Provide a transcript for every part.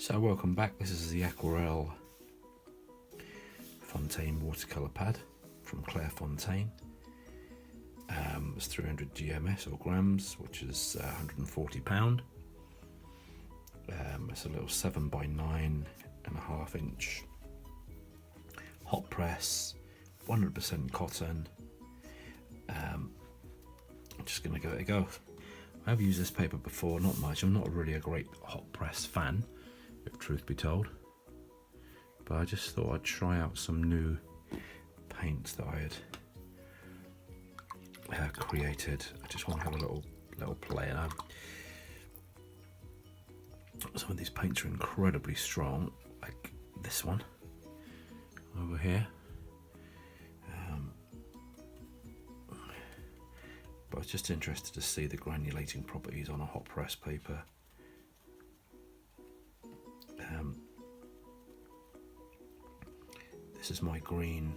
So welcome back, this is the Aquarelle Fontaine watercolour pad from Fontaine. It's 300 GMS or grams, which is £140. It's a little 7 by 9.5 inch hot press, 100% cotton. I'm just going to give it a go. I've used this paper before, not much. I'm not really a great hot press fan, if truth be told, but I just thought I'd try out some new paints that I had created. I just want to have a little play. And some of these paints are incredibly strong, like this one over here. But I was just interested to see the granulating properties on a hot press paper. This is my green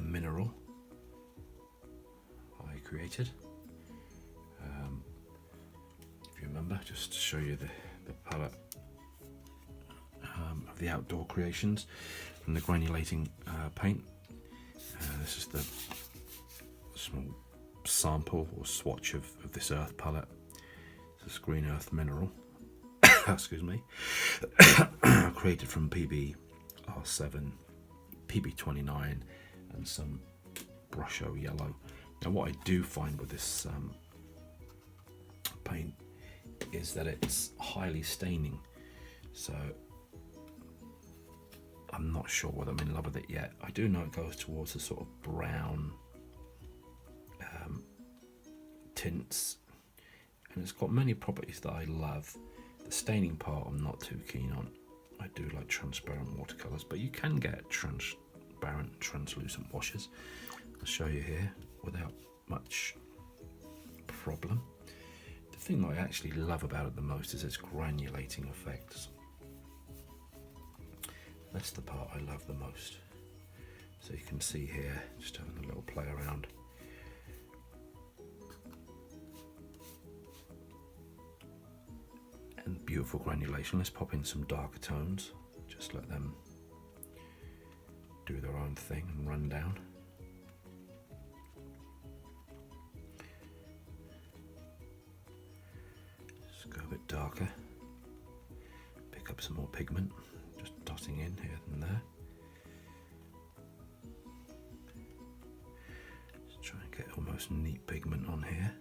mineral I created. If you remember, just to show you the palette of the outdoor creations from the granulating paint. This is the small sample or swatch of this earth palette. This green earth mineral. Excuse me. Created from PBR7, PB29, and some Brusho yellow. Now, what I do find with this paint is that it's highly staining, so I'm not sure whether I'm in love with it yet. I do know it goes towards a sort of brown tints, and it's got many properties that I love. The staining part I'm not too keen on. I do like transparent watercolours, but you can get transparent, translucent washes. I'll show you here without much problem. The thing that I actually love about it the most is its granulating effects. That's the part I love the most. So you can see here, just having a little play around. And beautiful granulation. Let's pop in some darker tones, just let them do their own thing and run down. Just go a bit darker, pick up some more pigment, just dotting in here and there. Just try and get almost neat pigment on here.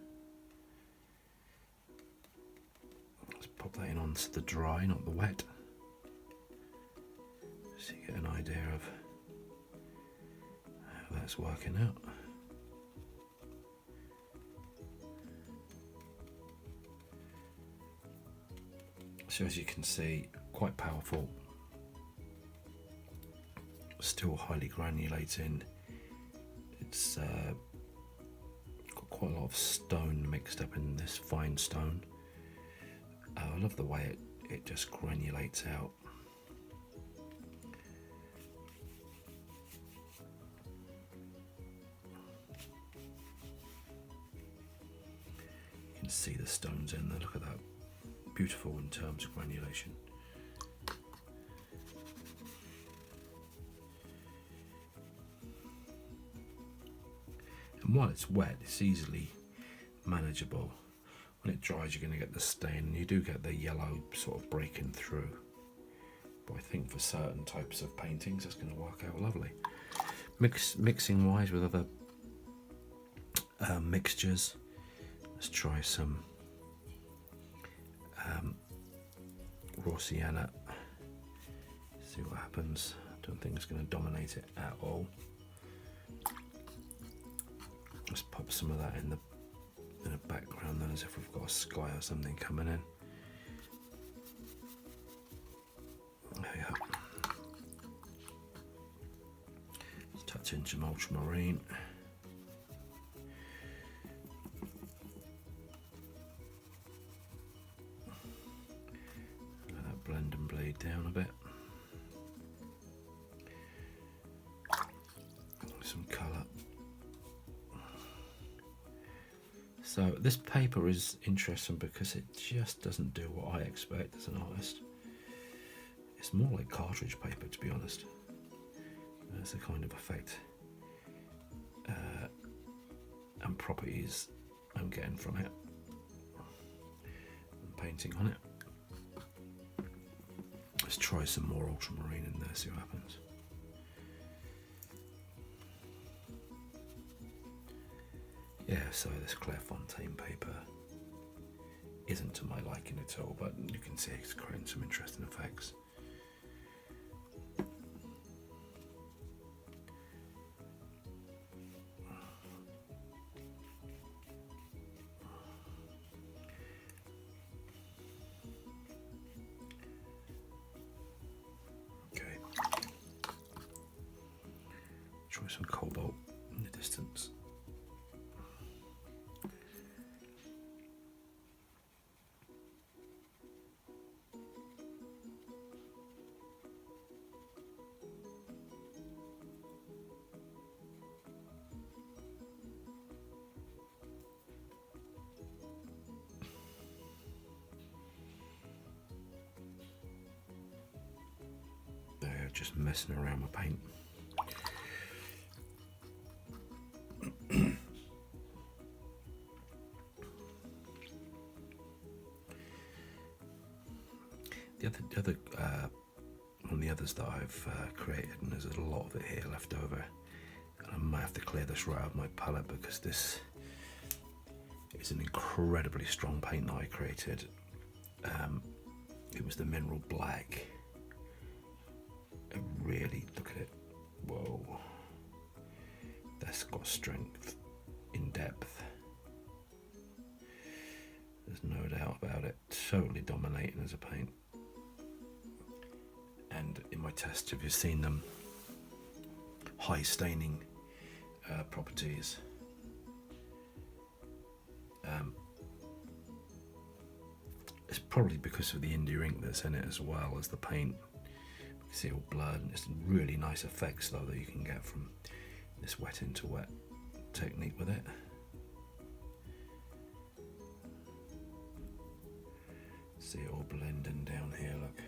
Pop that in onto the dry, not the wet, so you get an idea of how that's working out. So as you can see, quite powerful, still highly granulating. It's got quite a lot of stone mixed up in this fine stone. I love the way it just granulates out. You can see the stones in there, look at that. Beautiful in terms of granulation. And while it's wet, it's easily manageable. When it dries, you're going to get the stain, and you do get the yellow sort of breaking through. But I think for certain types of paintings, it's going to work out lovely. Mixing wise with other mixtures, let's try some raw sienna. See what happens. I don't think it's going to dominate it at all. Let's pop some of that in the background then, as if we've got a sky or something coming in. There you go. Let's touch in some ultramarine. Let that blend and bleed down a bit. Some colour. So So this paper is interesting because it just doesn't do what I expect as an artist. It's more like cartridge paper, to be honest. That's the kind of effect and properties I'm getting from it. I'm painting on it. Let's try some more ultramarine in there, see what happens. Yeah, so this Fontaine paper isn't to my liking at all, but you can see it's creating some interesting effects. Okay, try some cobalt in the distance. Just messing around with paint. One of the others that I've created, and there's a lot of it here left over, and I might have to clear this right out of my palette because this is an incredibly strong paint that I created. It was the mineral black. Really, look at it. Whoa, that's got strength in depth. There's no doubt about it. Totally dominating as a paint. And in my tests, if you've seen them, high staining properties. It's probably because of the India ink that's in it as well as the paint. You see all blood, and it's really nice effects though that you can get from this wet into wet technique with it. See it all blending down here, look.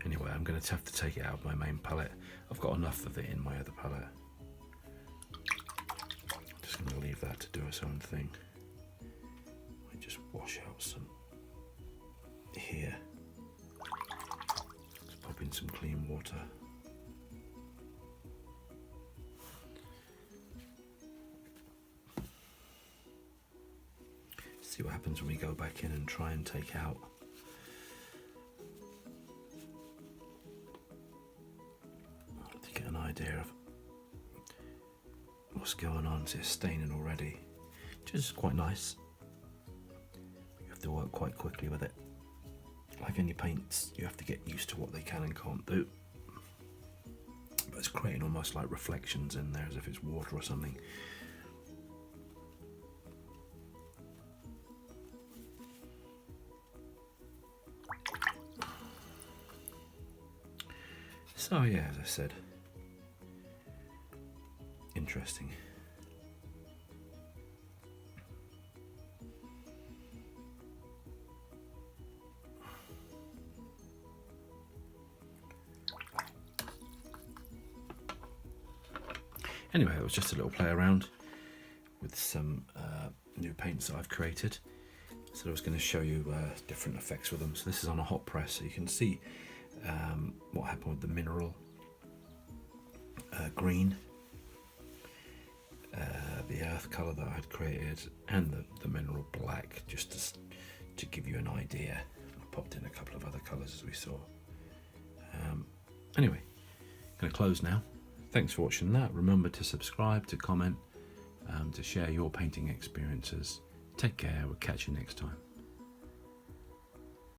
Anyway, I'm going to have to take it out of my main palette. I've got enough of it in my other palette. I'm just going to leave that to do its own thing. I just wash out some here. Let's pop in some clean water. See what happens when we go back in and try and take out to get an idea of what's going on. So it's staining already, which is quite nice. You have to work quite quickly with it. Like any paints, you have to get used to what they can and can't do. But it's creating almost like reflections in there as if it's water or something. So yeah, as I said, interesting. Anyway, it was just a little play around with some new paints that I've created. So I was going to show you different effects with them. So this is on a hot press, so you can see what happened with the mineral green, the earth colour that I had created, and the mineral black, just to give you an idea. I popped in a couple of other colours as we saw. Anyway, going to close now. Thanks for watching that. Remember to subscribe, to comment, to share your painting experiences. Take care. We'll catch you next time.